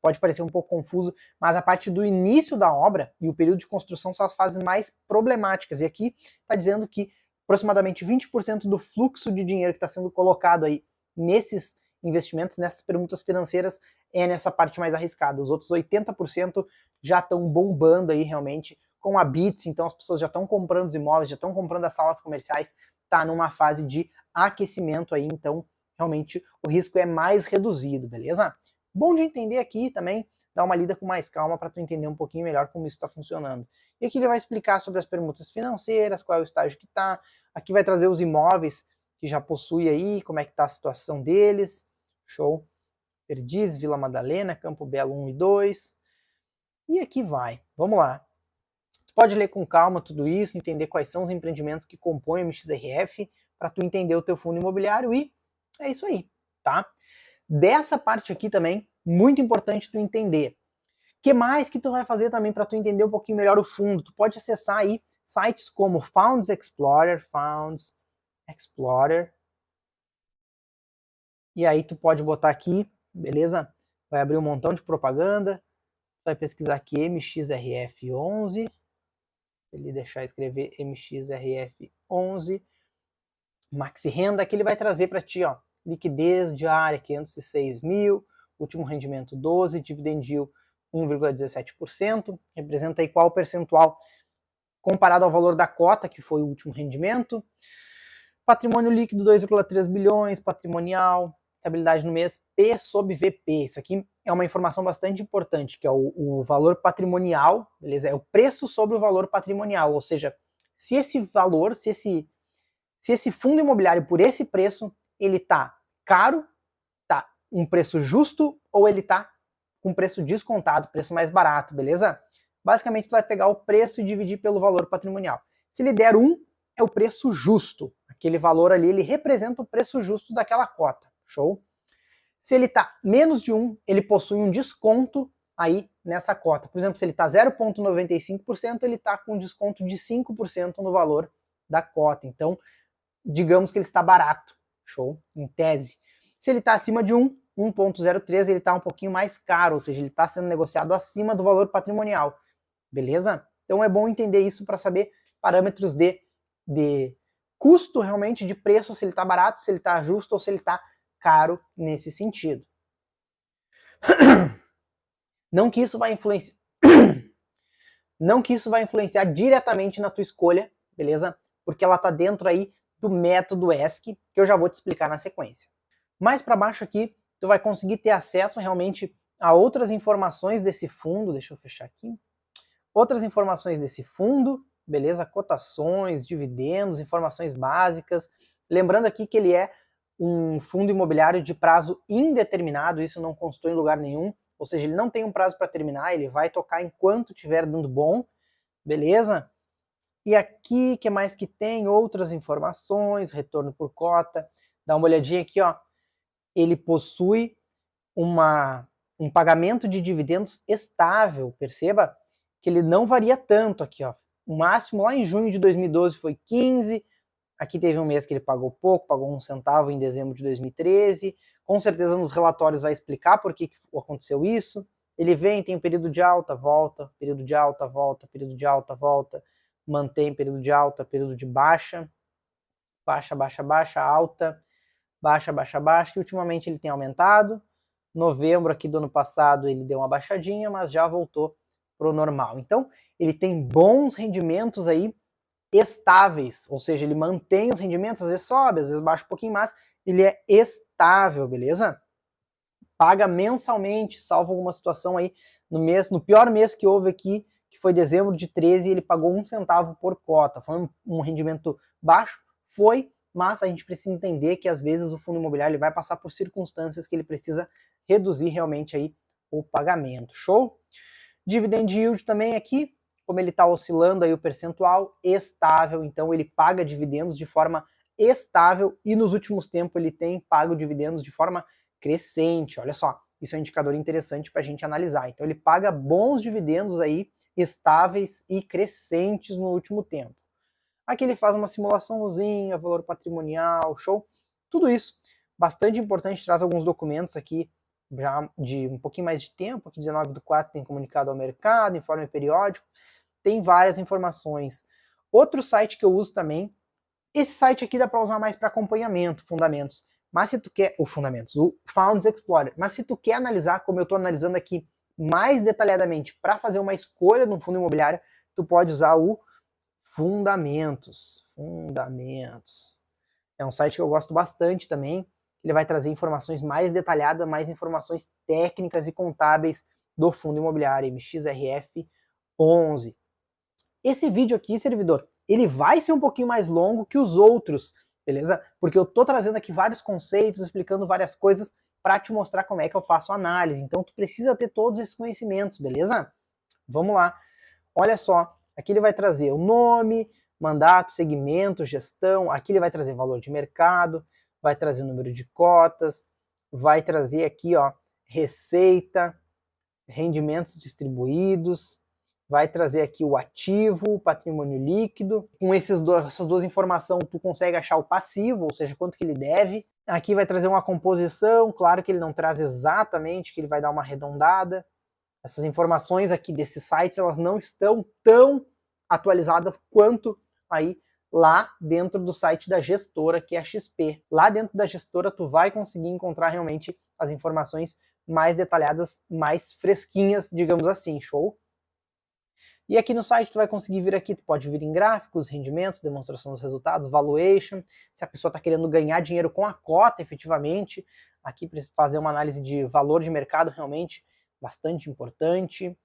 [SPEAKER 1] pode parecer um pouco confuso, mas a parte do início da obra e o período de construção são as fases mais problemáticas. E aqui está dizendo que aproximadamente 20% do fluxo de dinheiro que está sendo colocado aí nesses investimentos, nessas permutas financeiras, é nessa parte mais arriscada. Os outros 80% já estão bombando aí realmente com a BITS, então as pessoas já estão comprando os imóveis, já estão comprando as salas comerciais, está numa fase de aquecimento aí, então realmente o risco é mais reduzido, beleza? Bom de entender aqui também, dar uma lida com mais calma para tu entender um pouquinho melhor como isso está funcionando. E aqui ele vai explicar sobre as permutas financeiras, qual é o estágio que está, aqui vai trazer os imóveis que já possui aí, como é que está a situação deles, show? Perdizes, Vila Madalena, Campo Belo 1 e 2, e aqui vai, vamos lá. Tu pode ler com calma tudo isso, entender quais são os empreendimentos que compõem o MXRF, para tu entender o teu fundo imobiliário, e é isso aí, tá? Dessa parte aqui também, muito importante tu entender. O que mais que tu vai fazer também para tu entender um pouquinho melhor o fundo? Tu pode acessar aí sites como Funds Explorer, e aí tu pode botar aqui, beleza? Vai abrir um montão de propaganda, vai pesquisar aqui MXRF11, ele deixar escrever MXRF11, Maxi Renda, que ele vai trazer para ti, ó, liquidez diária 506 mil, último rendimento 12, dividend yield 1,17%, representa aí qual percentual comparado ao valor da cota, que foi o último rendimento. Patrimônio líquido 2,3 bilhões, patrimonial, estabilidade no mês, P sobre VP. Isso aqui é uma informação bastante importante, que é o valor patrimonial, beleza? É o preço sobre o valor patrimonial, ou seja, se esse valor, se esse fundo imobiliário por esse preço, ele tá caro, tá um preço justo, ou ele tá com preço descontado, preço mais barato, beleza? Basicamente, tu vai pegar o preço e dividir pelo valor patrimonial. Se ele der 1, é o preço justo. Aquele valor ali, ele representa o preço justo daquela cota, show? Se ele tá menos de 1, ele possui um desconto aí nessa cota. Por exemplo, se ele tá 0,95%, ele tá com um desconto de 5% no valor da cota. Então, digamos que ele está barato, show? Em tese. Se ele está acima de 1, 1,03, ele está um pouquinho mais caro, ou seja, ele está sendo negociado acima do valor patrimonial, beleza? Então é bom entender isso para saber parâmetros de custo realmente, de preço, se ele está barato, se ele está justo ou se ele está caro nesse sentido. Não que isso vai influenciar, não que isso vai influenciar diretamente na tua escolha, beleza? Porque ela está dentro aí do método ESC, que eu já vou te explicar na sequência. Mais para baixo aqui, tu vai conseguir ter acesso realmente a outras informações desse fundo, deixa eu fechar aqui, outras informações desse fundo, beleza? Cotações, dividendos, informações básicas. Lembrando aqui que ele é um fundo imobiliário de prazo indeterminado, isso não constou em lugar nenhum, ou seja, ele não tem um prazo para terminar, ele vai tocar enquanto estiver dando bom, beleza? E aqui, o que mais que tem? Outras informações, retorno por cota, dá uma olhadinha aqui, ó. Ele possui um pagamento de dividendos estável, perceba que ele não varia tanto aqui, ó. O máximo lá em junho de 2012 foi 15, aqui teve um mês que ele pagou pouco, pagou 1 centavo em dezembro de 2013, com certeza nos relatórios vai explicar por que aconteceu isso. Ele vem, tem um período de alta, volta, período de alta, volta, período de alta, volta, mantém período de alta, período de baixa, baixa, baixa, baixa, alta, baixa, baixa, baixa, e ultimamente ele tem aumentado. Novembro aqui do ano passado ele deu uma baixadinha, mas já voltou para o normal. Então, ele tem bons rendimentos aí estáveis, ou seja, ele mantém os rendimentos, às vezes sobe, às vezes baixa um pouquinho mais, ele é estável, beleza? Paga mensalmente, salvo alguma situação aí no pior mês que houve aqui, que foi dezembro de 13, ele pagou 1 centavo por cota. Foi um rendimento baixo? Foi, mas a gente precisa entender que às vezes o fundo imobiliário ele vai passar por circunstâncias que ele precisa reduzir realmente aí o pagamento. Show? Dividend yield também aqui, como ele está oscilando aí o percentual, estável, então ele paga dividendos de forma estável e nos últimos tempos ele tem pago dividendos de forma crescente. Olha só, isso é um indicador interessante para a gente analisar. Então ele paga bons dividendos aí, estáveis e crescentes no último tempo. Aqui ele faz uma simulaçãozinha, valor patrimonial, show. Tudo isso bastante importante, traz alguns documentos aqui já de um pouquinho mais de tempo, aqui 19/4 tem comunicado ao mercado, informe periódico, tem várias informações. Outro site que eu uso também, esse site aqui dá para usar mais para acompanhamento, fundamentos. Mas se tu quer, o Funds Explorer, mas se tu quer analisar, como eu estou analisando aqui mais detalhadamente para fazer uma escolha no fundo imobiliário, tu pode usar o Fundamentos. É um site que eu gosto bastante também. Ele vai trazer informações mais detalhadas, mais informações técnicas e contábeis do fundo imobiliário MXRF 11. Esse vídeo aqui, servidor, ele vai ser um pouquinho mais longo que os outros, beleza? Porque eu tô trazendo aqui vários conceitos, explicando várias coisas para te mostrar como é que eu faço análise. Então tu precisa ter todos esses conhecimentos, beleza? Vamos lá. Olha só, aqui ele vai trazer o nome, mandato, segmento, gestão, aqui ele vai trazer valor de mercado, vai trazer número de cotas, vai trazer aqui, ó, receita, rendimentos distribuídos, vai trazer aqui o ativo, o patrimônio líquido. Com essas duas informações tu consegue achar o passivo, ou seja, quanto que ele deve. Aqui vai trazer uma composição, claro que ele não traz exatamente, que ele vai dar uma arredondada. Essas informações aqui desses sites, elas não estão tão atualizadas quanto aí lá dentro do site da gestora, que é a XP. Lá dentro da gestora tu vai conseguir encontrar realmente as informações mais detalhadas, mais fresquinhas, digamos assim, show? E aqui no site tu vai conseguir vir aqui, tu pode vir em gráficos, rendimentos, demonstração dos resultados, valuation, se a pessoa está querendo ganhar dinheiro com a cota efetivamente, aqui para fazer uma análise de valor de mercado realmente bastante importante,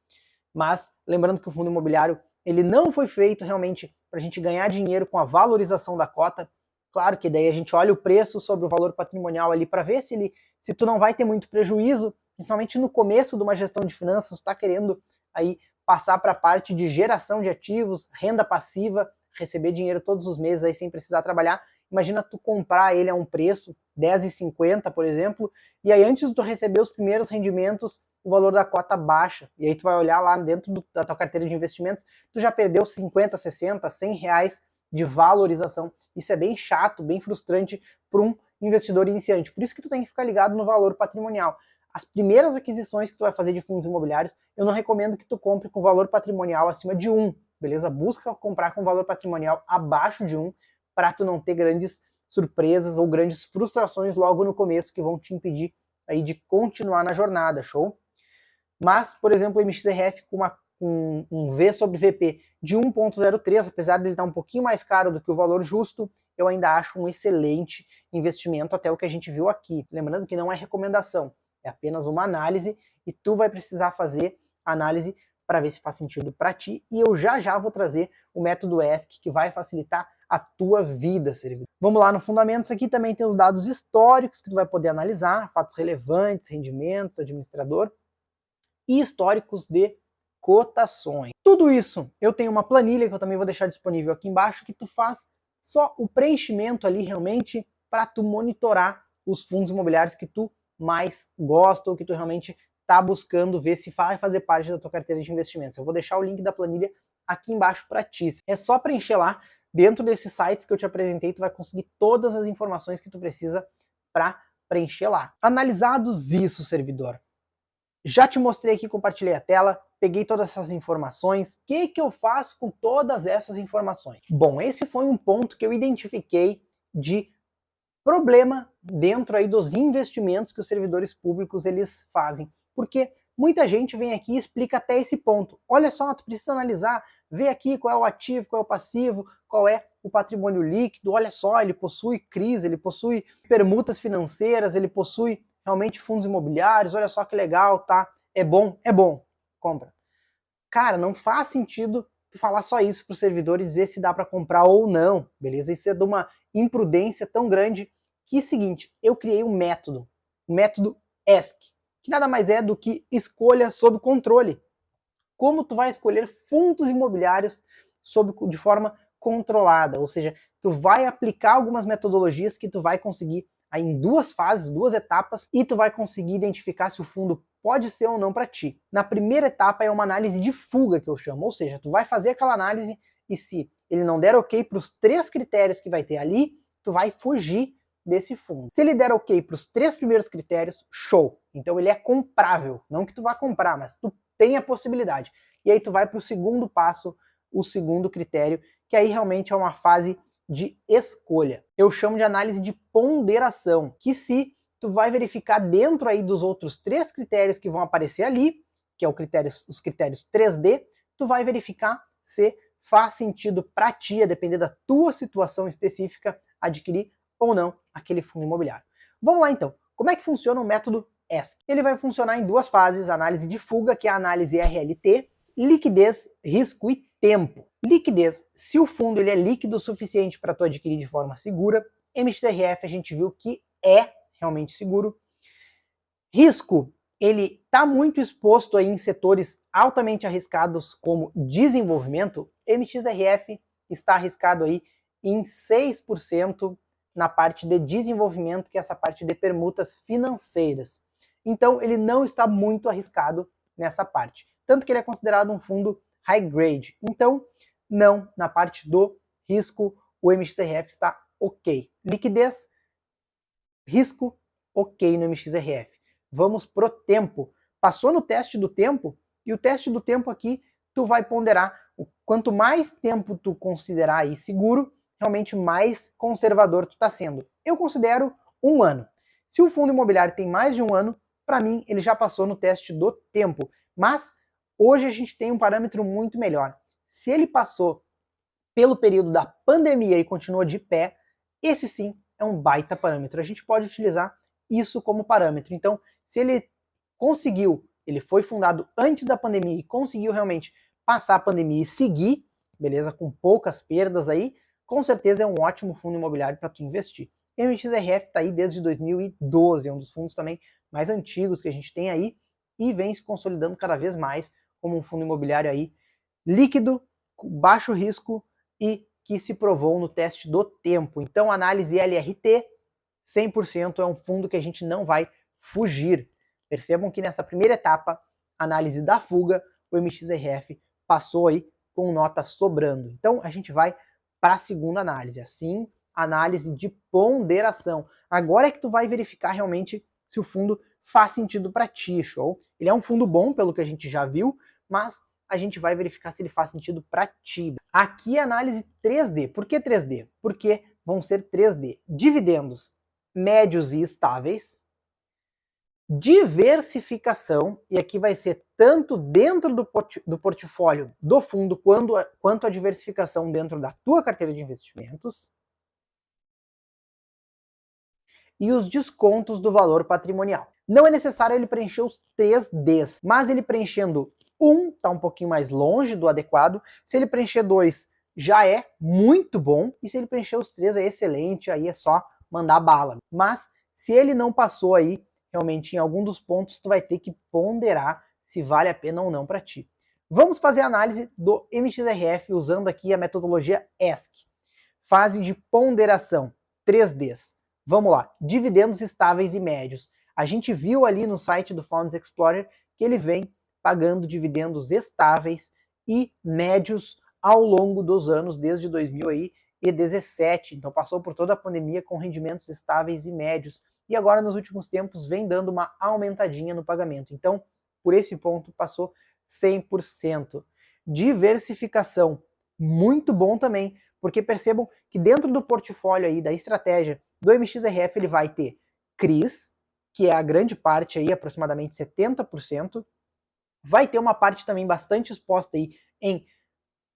[SPEAKER 1] mas lembrando que o fundo imobiliário ele não foi feito realmente para a gente ganhar dinheiro com a valorização da cota. Claro que daí a gente olha o preço sobre o valor patrimonial ali para ver se tu não vai ter muito prejuízo, principalmente no começo de uma gestão de finanças, tu está querendo aí passar para a parte de geração de ativos, renda passiva, receber dinheiro todos os meses aí sem precisar trabalhar. Imagina tu comprar ele a um preço, R$10,50, por exemplo, e aí antes de tu receber os primeiros rendimentos, o valor da cota baixa. E aí tu vai olhar lá dentro da tua carteira de investimentos, tu já perdeu 50, 60, 100 reais de valorização. Isso é bem chato, bem frustrante para um investidor iniciante. Por isso que tu tem que ficar ligado no valor patrimonial. As primeiras aquisições que tu vai fazer de fundos imobiliários, eu não recomendo que tu compre com valor patrimonial acima de 1, beleza? Busca comprar com valor patrimonial abaixo de 1, para tu não ter grandes surpresas ou grandes frustrações logo no começo que vão te impedir aí de continuar na jornada, show? Mas, por exemplo, o MXRF com um V sobre VP de 1.03, apesar de ele estar um pouquinho mais caro do que o valor justo, eu ainda acho um excelente investimento até o que a gente viu aqui. Lembrando que não é recomendação, é apenas uma análise e tu vai precisar fazer análise para ver se faz sentido para ti, e eu já vou trazer o método ESC que vai facilitar a tua vida, servidor. Vamos lá no Fundamentos, aqui também tem os dados históricos que tu vai poder analisar, fatos relevantes, rendimentos, administrador e históricos de cotações. Tudo isso eu tenho uma planilha que eu também vou deixar disponível aqui embaixo, que tu faz só o preenchimento ali realmente para tu monitorar os fundos imobiliários que tu mais gosta ou que tu realmente está buscando ver se vai fazer parte da tua carteira de investimentos. Eu vou deixar o link da planilha aqui embaixo para ti. É só preencher lá. Dentro desses sites que eu te apresentei, tu vai conseguir todas as informações que tu precisa para preencher lá. Analisados isso, servidor. Já te mostrei aqui, compartilhei a tela, peguei todas essas informações. O que eu faço com todas essas informações? Bom, esse foi um ponto que eu identifiquei de problema dentro aí dos investimentos que os servidores públicos eles fazem. Porque muita gente vem aqui e explica até esse ponto. Olha só, tu precisa analisar, ver aqui qual é o ativo, qual é o passivo, qual é o patrimônio líquido. Olha só, ele possui CRIs, ele possui permutas financeiras, ele possui realmente fundos imobiliários. Olha só que legal, tá? É bom, compra. Cara, não faz sentido tu falar só isso pro servidor e dizer se dá para comprar ou não, beleza? Isso é de uma imprudência tão grande que é o seguinte, eu criei um método, o método ESC, que nada mais é do que escolha sob controle. Como tu vai escolher fundos imobiliários de forma controlada, ou seja, tu vai aplicar algumas metodologias que tu vai conseguir aí em duas fases, duas etapas, e tu vai conseguir identificar se o fundo pode ser ou não para ti. Na primeira etapa é uma análise de fuga que eu chamo, ou seja, tu vai fazer aquela análise e se ele não der ok para os 3 critérios que vai ter ali, tu vai fugir desse fundo. Se ele der ok para os 3 primeiros critérios, show! Então ele é comprável, não que tu vá comprar, mas tu tem a possibilidade. E aí tu vai para o segundo passo, o segundo critério, que aí realmente é uma fase de escolha. Eu chamo de análise de ponderação, que se tu vai verificar dentro aí dos outros 3 critérios que vão aparecer ali, que é os critérios 3D, tu vai verificar se faz sentido para ti, a depender da tua situação específica, adquirir ou não aquele fundo imobiliário. Vamos lá então, como é que funciona o método ESC? Ele vai funcionar em 2 fases, análise de fuga, que é a análise RLT, liquidez, risco e tempo. Liquidez, se o fundo ele é líquido o suficiente para tu adquirir de forma segura, MXRF a gente viu que é realmente seguro. Risco, ele está muito exposto aí em setores altamente arriscados como desenvolvimento, MXRF está arriscado aí em 6% na parte de desenvolvimento, que é essa parte de permutas financeiras. Então ele não está muito arriscado nessa parte. Tanto que ele é considerado um fundo high grade. Então, não, na parte do risco, o MXRF está ok. Liquidez, risco, ok no MXRF. Vamos pro tempo. Passou no teste do tempo, e o teste do tempo aqui, tu vai ponderar. Quanto mais tempo tu considerar aí seguro, realmente mais conservador tu está sendo. Eu considero 1 ano. Se o fundo imobiliário tem mais de 1 ano, para mim ele já passou no teste do tempo. Mas hoje a gente tem um parâmetro muito melhor. Se ele passou pelo período da pandemia e continuou de pé, esse sim é um baita parâmetro. A gente pode utilizar isso como parâmetro. Então, se ele conseguiu, ele foi fundado antes da pandemia e conseguiu realmente passar a pandemia e seguir, beleza, com poucas perdas aí, com certeza é um ótimo fundo imobiliário para tu investir. MXRF está aí desde 2012, é um dos fundos também mais antigos que a gente tem aí e vem se consolidando cada vez mais como um fundo imobiliário aí líquido, baixo risco e que se provou no teste do tempo. Então, análise LRT, 100% é um fundo que a gente não vai fugir. Percebam que nessa primeira etapa, análise da fuga, o MXRF passou aí com nota sobrando. Então, a gente vai para a segunda análise. Assim, análise de ponderação. Agora é que tu vai verificar realmente se o fundo faz sentido para ti, show? Ele é um fundo bom, pelo que a gente já viu, mas a gente vai verificar se ele faz sentido para ti. Aqui é análise 3D. Por que 3D? Porque vão ser 3D. Dividendos médios e estáveis, diversificação, e aqui vai ser tanto dentro do portfólio do fundo quanto a diversificação dentro da tua carteira de investimentos, e os descontos do valor patrimonial. Não é necessário ele preencher os 3Ds, mas ele preenchendo 1 está um pouquinho mais longe do adequado, se ele preencher 2 já é muito bom, e se ele preencher os 3 é excelente, aí é só mandar bala. Mas se ele não passou aí, realmente em algum dos pontos, tu vai ter que ponderar se vale a pena ou não para ti. Vamos fazer a análise do MXRF usando aqui a metodologia ESC. Fase de ponderação, 3Ds. Vamos lá, dividendos estáveis e médios. A gente viu ali no site do Funds Explorer que ele vem pagando dividendos estáveis e médios ao longo dos anos, desde 2017. Então passou por toda a pandemia com rendimentos estáveis e médios. E agora, nos últimos tempos, vem dando uma aumentadinha no pagamento. Então, por esse ponto, passou 100%. Diversificação, muito bom também, porque percebam que dentro do portfólio aí, da estratégia do MXRF, ele vai ter CRIs, que é a grande parte aí, aproximadamente 70%, vai ter uma parte também bastante exposta aí em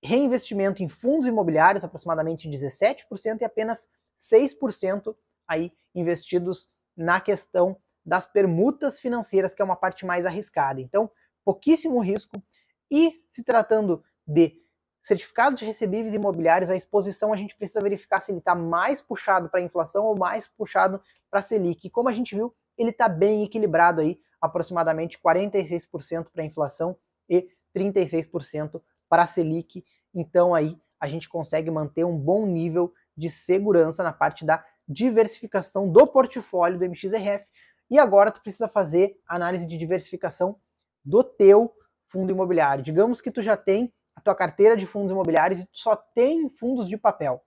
[SPEAKER 1] reinvestimento em fundos imobiliários, aproximadamente 17%, e apenas 6% aí investidos na questão das permutas financeiras, que é uma parte mais arriscada. Então, pouquíssimo risco, e se tratando de certificados de recebíveis imobiliários, a exposição a gente precisa verificar se ele está mais puxado para a inflação ou mais puxado para a Selic. E como a gente viu, ele está bem equilibrado aí, aproximadamente 46% para a inflação e 36% para a Selic. Então aí a gente consegue manter um bom nível de segurança na parte da diversificação do portfólio do MXRF. E agora tu precisa fazer análise de diversificação do teu fundo imobiliário. Digamos que tu já tem a tua carteira de fundos imobiliários e tu só tem fundos de papel.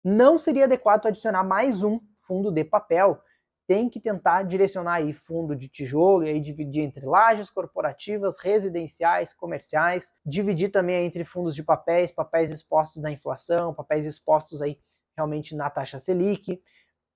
[SPEAKER 1] Não seria adequado tu adicionar mais um fundo de papel. Tem que tentar direcionar aí fundo de tijolo e aí dividir entre lajes corporativas, residenciais, comerciais, dividir também entre fundos de papéis, papéis expostos na inflação, papéis expostos aí realmente na taxa Selic,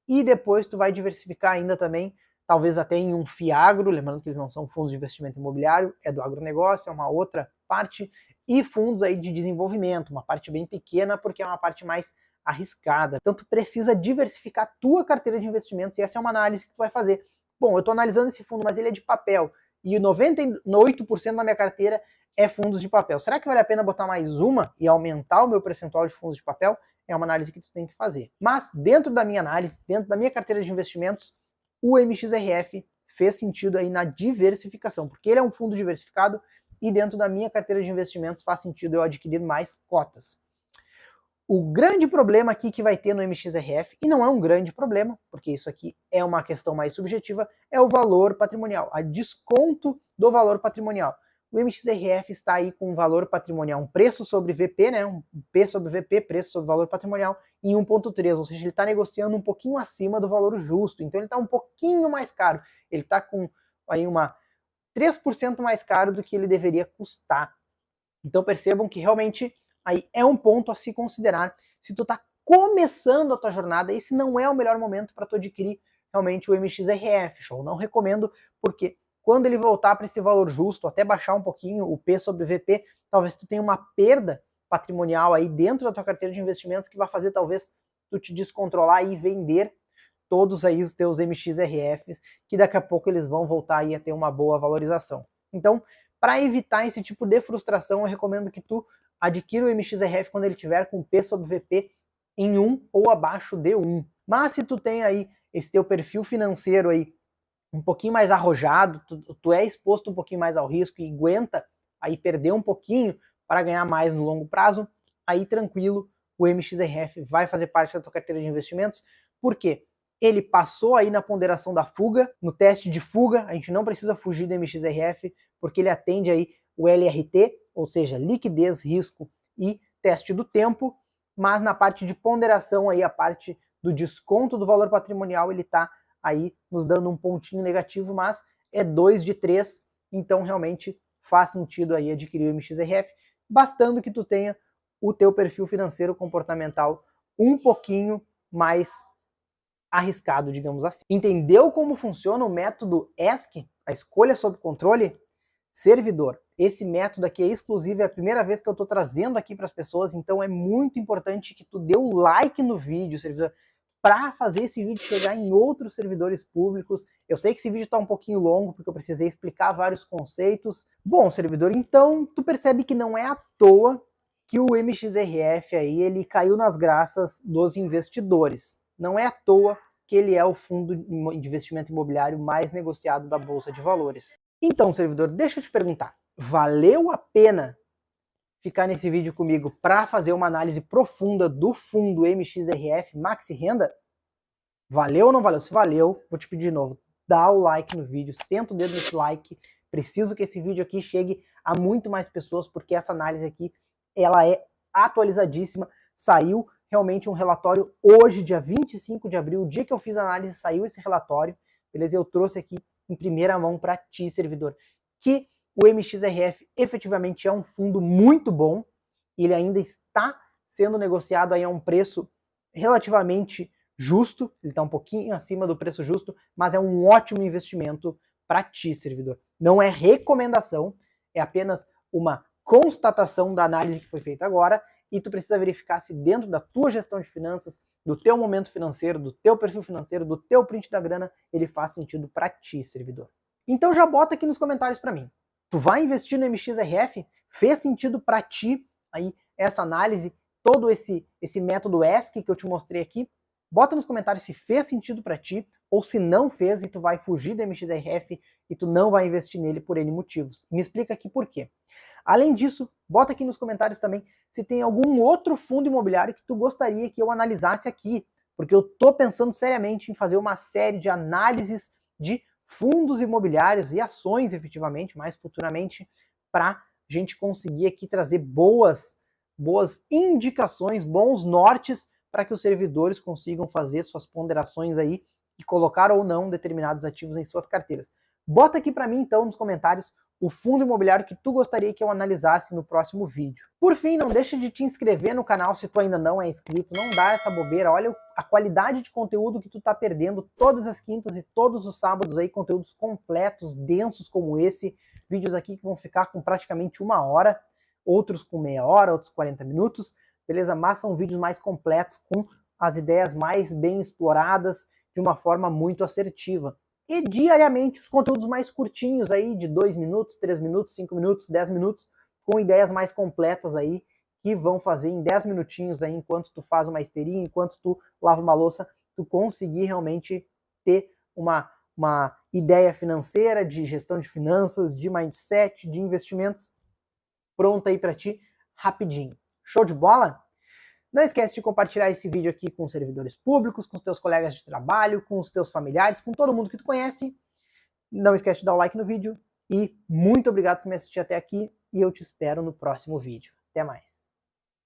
[SPEAKER 1] e depois tu vai diversificar ainda também, talvez até em um FIAGRO, lembrando que eles não são fundos de investimento imobiliário, é do agronegócio, é uma outra parte, e fundos aí de desenvolvimento, uma parte bem pequena porque é uma parte mais arriscada. Então tu precisa diversificar a tua carteira de investimentos, e essa é uma análise que tu vai fazer. Bom, eu estou analisando esse fundo, mas ele é de papel, e 98% da minha carteira é fundos de papel. Será que vale a pena botar mais uma e aumentar o meu percentual de fundos de papel? É uma análise que tu tem que fazer. Mas dentro da minha análise, dentro da minha carteira de investimentos, o MXRF fez sentido aí na diversificação, porque ele é um fundo diversificado e dentro da minha carteira de investimentos faz sentido eu adquirir mais cotas. O grande problema aqui que vai ter no MXRF, e não é um grande problema, porque isso aqui é uma questão mais subjetiva, é o valor patrimonial, a desconto do valor patrimonial. O MXRF está aí com um valor patrimonial, um preço sobre VP, né, um P sobre VP, preço sobre valor patrimonial, em 1,3, ou seja, ele está negociando um pouquinho acima do valor justo, então ele está um pouquinho mais caro, ele está com aí 3% mais caro do que ele deveria custar. Então percebam que realmente aí é um ponto a se considerar. Se tu está começando a tua jornada, esse não é o melhor momento para tu adquirir realmente o MXRF, show. Não recomendo, porque quando ele voltar para esse valor justo, até baixar um pouquinho o P sobre VP, talvez tu tenha uma perda patrimonial aí dentro da tua carteira de investimentos que vai fazer talvez tu te descontrolar e vender todos aí os teus MXRFs, que daqui a pouco eles vão voltar aí a ter uma boa valorização. Então, para evitar esse tipo de frustração, eu recomendo que tu adquira o MXRF quando ele tiver com P sobre VP em 1 ou abaixo de 1. Mas se tu tem aí esse teu perfil financeiro aí um pouquinho mais arrojado, tu é exposto um pouquinho mais ao risco e aguenta aí perder um pouquinho para ganhar mais no longo prazo, aí tranquilo, o MXRF vai fazer parte da tua carteira de investimentos. Por quê? Ele passou aí na ponderação da fuga, no teste de fuga, a gente não precisa fugir do MXRF, porque ele atende aí o LRT, ou seja, liquidez, risco e teste do tempo, mas na parte de ponderação aí, a parte do desconto do valor patrimonial, ele está aí nos dando um pontinho negativo, mas é 2 de 3, então realmente faz sentido aí adquirir o MXRF, bastando que tu tenha o teu perfil financeiro comportamental um pouquinho mais arriscado, digamos assim. Entendeu como funciona o método ESC, a escolha sob controle? Servidor. Esse método aqui é exclusivo, é a primeira vez que eu estou trazendo aqui para as pessoas, então é muito importante que tu dê o like no vídeo, servidor, para fazer esse vídeo chegar em outros servidores públicos. Eu sei que esse vídeo está um pouquinho longo, porque eu precisei explicar vários conceitos. Bom, servidor, então tu percebe que não é à toa que o MXRF aí, ele caiu nas graças dos investidores. Não é à toa que ele é o fundo de investimento imobiliário mais negociado da Bolsa de Valores. Então, servidor, deixa eu te perguntar, valeu a pena ficar nesse vídeo comigo para fazer uma análise profunda do fundo MXRF Maxi Renda? Valeu ou não valeu? Se valeu, vou te pedir de novo, dá o like no vídeo, senta o dedo nesse like. Preciso que esse vídeo aqui chegue a muito mais pessoas, porque essa análise aqui, ela é atualizadíssima. Saiu realmente um relatório hoje, dia 25 de abril, o dia que eu fiz a análise, saiu esse relatório, beleza? Eu trouxe aqui em primeira mão para ti, servidor, que o MXRF efetivamente é um fundo muito bom, ele ainda está sendo negociado aí a um preço relativamente justo, ele está um pouquinho acima do preço justo, mas é um ótimo investimento para ti, servidor. Não é recomendação, é apenas uma constatação da análise que foi feita agora, e tu precisa verificar se dentro da tua gestão de finanças, do teu momento financeiro, do teu perfil financeiro, do teu print da grana, ele faz sentido para ti, servidor. Então já bota aqui nos comentários para mim. Tu vai investir no MXRF? Fez sentido para ti aí essa análise, todo esse método ESC que eu te mostrei aqui? Bota nos comentários se fez sentido para ti ou se não fez e tu vai fugir do MXRF e tu não vai investir nele por N motivos. Me explica aqui por quê. Além disso, bota aqui nos comentários também se tem algum outro fundo imobiliário que tu gostaria que eu analisasse aqui, porque eu tô pensando seriamente em fazer uma série de análises de fundos imobiliários e ações, efetivamente, mais futuramente, para a gente conseguir aqui trazer boas indicações, bons nortes, para que os servidores consigam fazer suas ponderações aí e colocar ou não determinados ativos em suas carteiras. Bota aqui para mim, então, nos comentários, o fundo imobiliário que tu gostaria que eu analisasse no próximo vídeo. Por fim, não deixa de te inscrever no canal se tu ainda não é inscrito, não dá essa bobeira, olha a qualidade de conteúdo que tu tá perdendo todas as quintas e todos os sábados aí, conteúdos completos, densos como esse, vídeos aqui que vão ficar com praticamente 1 hora, outros com meia hora, outros 40 minutos, beleza? Mas são vídeos mais completos, com as ideias mais bem exploradas, de uma forma muito assertiva. E diariamente os conteúdos mais curtinhos aí, de 2 minutos, 3 minutos, 5 minutos, 10 minutos, com ideias mais completas aí, que vão fazer em 10 minutinhos aí, enquanto tu faz uma esteirinha, enquanto tu lava uma louça, tu conseguir realmente ter uma ideia financeira, de gestão de finanças, de mindset, de investimentos, pronta aí para ti, rapidinho. Show de bola? Não esquece de compartilhar esse vídeo aqui com os servidores públicos, com os teus colegas de trabalho, com os teus familiares, com todo mundo que tu conhece. Não esquece de dar o like no vídeo e muito obrigado por me assistir até aqui e eu te espero no próximo vídeo. Até mais.